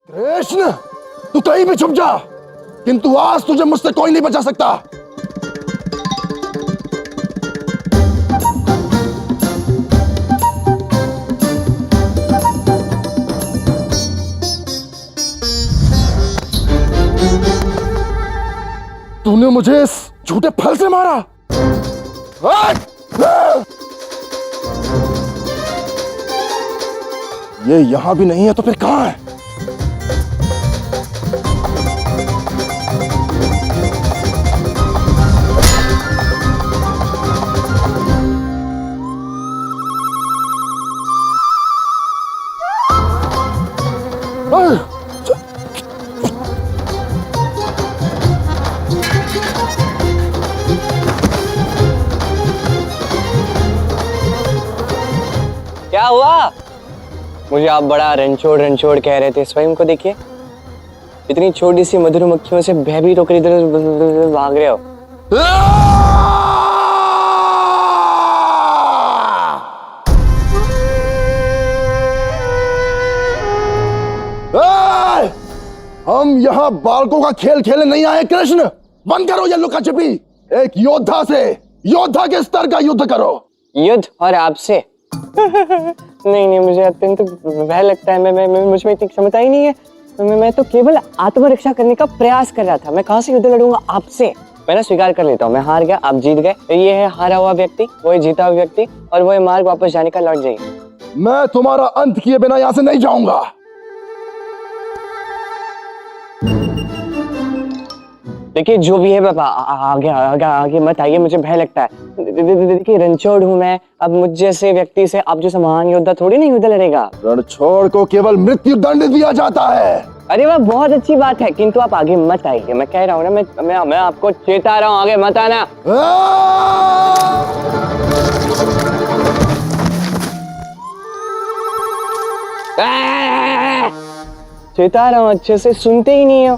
कृष्ण, तू कहीं भी छुप जा, किंतु आज तुझे मुझसे कोई नहीं बचा सकता। तूने मुझे इस झूठे फल से मारा। ये यहां भी नहीं है तो फिर कहां है? क्या हुआ? मुझे आप बड़ा रणछोड़ कह रहे थे, स्वयं को देखिए। इतनी छोटी सी मधुमक्खियों से भयभीत होकर इधर भाग रहे हो। हम यहाँ बालकों का खेल खेलने नहीं आए कृष्ण। बंद करो ये लुका छिपी। एक योद्धा के स्तर का युद्ध करो। युद्ध और आपसे? नहीं, मुझे अत्यंत भय लगता है। मैं मुझ में इतनी क्षमता ही नहीं है। मैं तो केवल आत्मरक्षा करने का प्रयास कर रहा था। मैं कहां से युद्ध लड़ूंगा आपसे? मैं ना स्वीकार कर लेता हूँ, मैं हार गया, आप जीत गए। ये है हारा हुआ व्यक्ति, वो है जीता हुआ व्यक्ति, और वो है मार्ग वापस जाने का। लौट जाइए। मैं तुम्हारा अंत किए बिना यहाँ से नहीं जाऊंगा। देखिए जो भी है बाबा, आगे मत आइए, मुझे भय लगता है। देखिए रणछोड़ हूँ मैं, अब मुझ जैसे व्यक्ति से आप जैसा महान योद्धा थोड़ी नहीं युद्ध लड़ेगा। रणछोड़ को केवल मृत्यु दंड दिया जाता है। अरे वाह, बहुत अच्छी बात है, किंतु आप आगे मत आइए। मैं कह रहा हूँ ना, मैं आपको चेता रहा हूँ, आगे मत आना। चेता रहा हूँ, अच्छे से सुनते ही नहीं हो।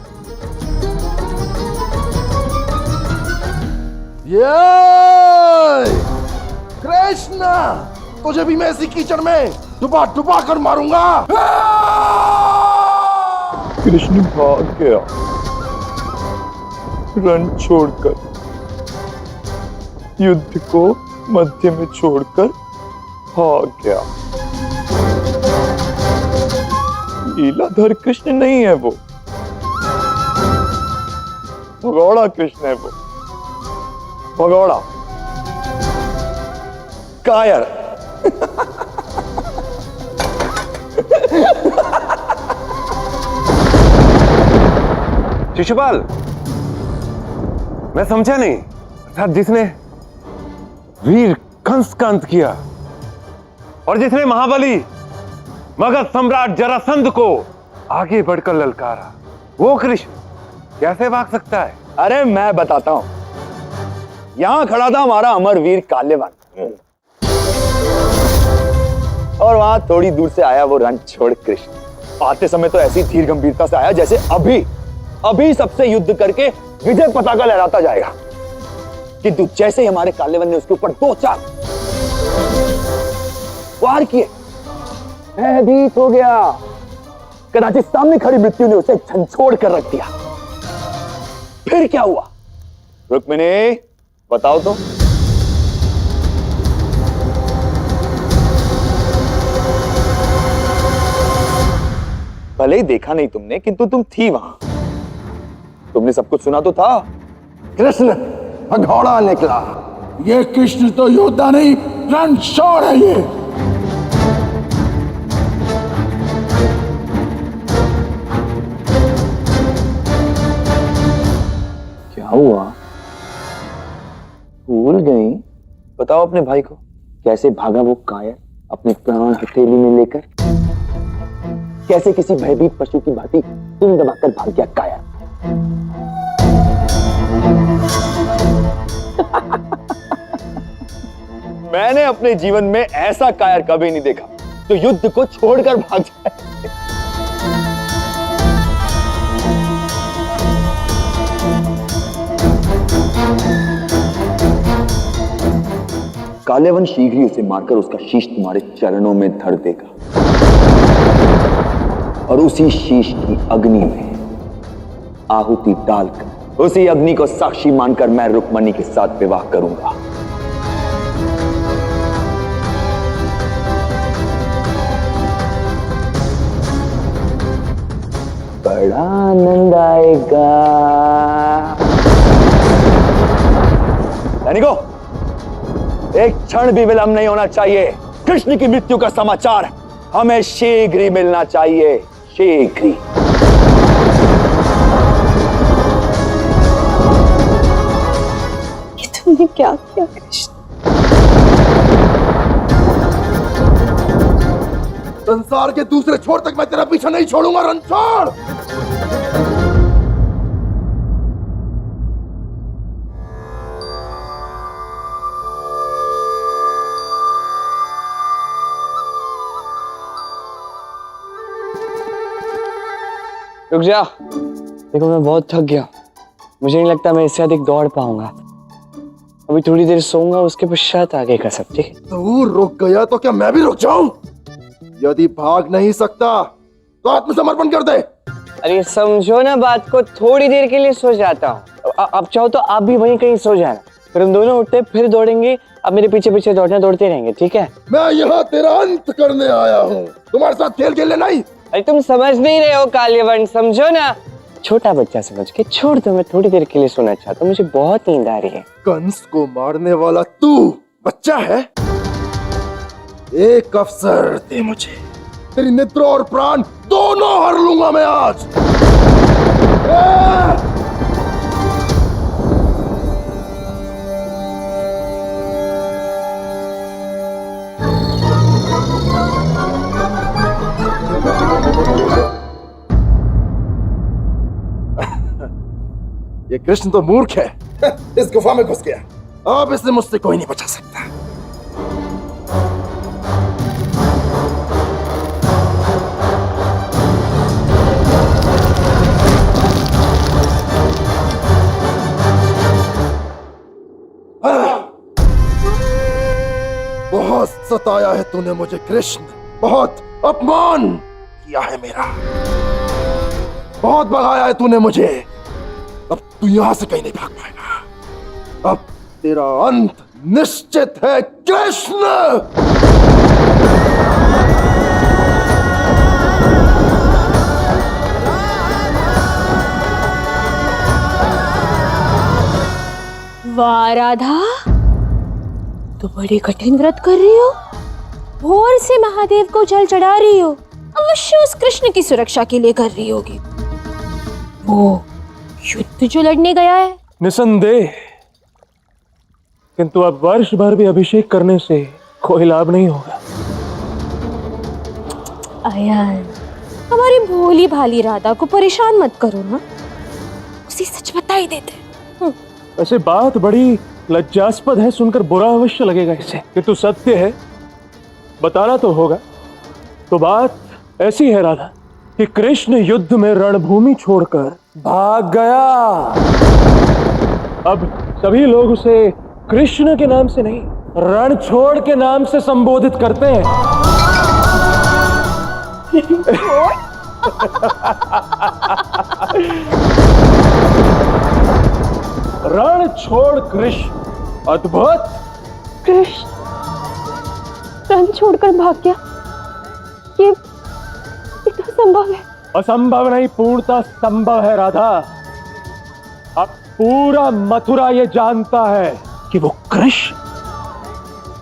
कृष्ण, तुझे भी मैं इसी कीचड़ में डुबा कर मारूंगा। कृष्ण भाग गया, रण छोड़कर, युद्ध को मध्य में छोड़कर भाग गया। लीलाधर कृष्ण नहीं है वो, भगौड़ा कृष्ण है वो। भगौड़ा, कायर। शिशुपाल, मैं समझा नहीं। अर्थात जिसने वीर कंस का अंत किया और जिसने महाबली मगध सम्राट जरासंध को आगे बढ़कर ललकारा, वो कृष्ण कैसे भाग सकता है? अरे मैं बताता हूं। यहां खड़ा था हमारा अमरवीर काल्यवन, और वहां थोड़ी दूर से आया वो रणछोड़ कृष्ण। आते समय तो ऐसी धीर गंभीरता से आया जैसे अभी सबसे युद्ध करके विजय पताका लहराता जाएगा। किंतु जैसे ही हमारे काल्यवन ने उसके ऊपर 2-4 वार किए, भयभीत हो गया। कदाचित सामने खड़ी मृत्यु ने उसे झंझोड़ कर रख दिया। फिर क्या हुआ? रुक्मिणी, बताओ तो। भले ही देखा नहीं तुमने, किंतु तुम थी वहां। तुमने सब कुछ सुना तो था। कृष्ण भगौड़ा निकला। ये कृष्ण तो योद्धा नहीं, रणछोड़ है ये। क्या हुआ? भूल गई? बताओ अपने भाई को, कैसे भागा वो कायर अपने प्राण हथेली में लेकर? कैसे किसी भयभीत पशु की भांति सिंह दबाकर भाग गया कायर? मैंने अपने जीवन में ऐसा कायर कभी नहीं देखा जो युद्ध को छोड़कर भाग जाए। काल्यवन शीघ्र ही उसे मारकर उसका शीश तुम्हारे चरणों में धर देगा। और उसी शीश की अग्नि में आहुति डालकर उसी अग्नि को साक्षी मानकर मैं रुक्मणी के साथ विवाह करूंगा। बड़ा आनंद आएगा। सैनिकों, एक क्षण भी विलंब नहीं होना चाहिए। कृष्ण की मृत्यु का समाचार हमें शीघ्र ही मिलना चाहिए, शीघ्र ही। ये तुमने क्या किया कृष्ण? संसार के दूसरे छोर तक मैं तेरा पीछा नहीं छोड़ूंगा रणछोड़। रुक जा। देखो मैं बहुत थक गया, मुझे नहीं लगता मैं इससे अधिक दौड़ पाऊंगा। अभी थोड़ी देर सोऊंगा, उसके पश्चात आगे का सब। ठीक? तू रुक गया तो क्या मैं भी रुक जाऊं? यदि भाग नहीं सकता तो आत्मसमर्पण कर दे। अरे समझो ना बात को, थोड़ी देर के लिए सो जाता हूँ। अब चाहो तो आप भी वहीं कहीं सो जाना, फिर हम दोनों उठते फिर दौड़ेंगे। अब मेरे पीछे पीछे दौड़ते रहेंगे, ठीक है? मैं यहाँ तेरा अंत करने आया हूँ, तुम्हारे साथ खेल खेलने नहीं। अरे तुम समझ नहीं रहे हो काल्यवर्ण, समझो ना। छोटा बच्चा समझ के छोड़ दो, मैं थोड़ी देर के लिए सोना चाहता हूँ, मुझे बहुत नींद आ रही है। कंस को मारने वाला तू बच्चा है? एक अवसर दे मुझे, तेरी नेत्र और प्राण दोनों हर लूंगा मैं आज। ये कृष्ण तो मूर्ख है, इस गुफा में घुस गया। अब इसे मुझसे कोई नहीं बचा सकता। बहुत सताया है तूने मुझे कृष्ण, बहुत अपमान किया है मेरा, बहुत भगाया है तूने मुझे। अब तू यहां से कहीं नहीं भाग पाएगा। अब तेरा अंत निश्चित है कृष्ण। वाह राधा, तो बड़ी कठिन व्रत कर रही हो। भोर से महादेव को जल चढ़ा रही हो, अवश्य उस कृष्ण की सुरक्षा के लिए कर रही होगी। वो युद्ध जो लड़ने गया है। निसंदेह, किंतु अब वर्ष भर भी अभिषेक करने से कोई लाभ नहीं होगा। आयन, हमारी भोली भाली राधा को परेशान मत करो ना, उसे सच बता ही देते। वैसे बात बड़ी लज्जास्पद है, सुनकर बुरा अवश्य लगेगा इसे, किंतु सत्य है, बताना तो होगा। तो बात ऐसी है राधा कि कृष्ण युद्ध में रणभूमि छोड़कर भाग गया। अब सभी लोग उसे कृष्ण के नाम से नहीं, रणछोड़ के नाम से संबोधित करते हैं। रणछोड़ कृष्ण, अद्भुत। कृष्ण रण छोड़कर भाग गया, ये तो संभव है। असंभव नहीं, पूर्णतः संभव है राधा। अब पूरा मथुरा ये जानता है कि वो कृष्ण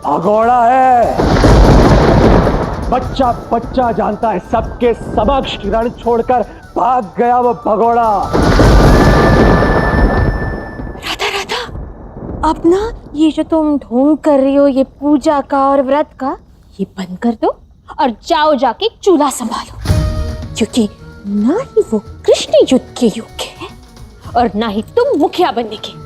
भगोड़ा है। बच्चा बच्चा जानता है, सबके समक्ष रण छोड़कर भाग गया वो भगोड़ा। राधा राधा, अब ना ये जो तुम ढोंग कर रही हो, ये पूजा का और व्रत का, ये बंद कर दो और जाओ जाके चूल्हा संभालो, क्योंकि ना ही वो कृष्ण युद्ध के योग्य है और ना ही तुम मुखिया बनने के।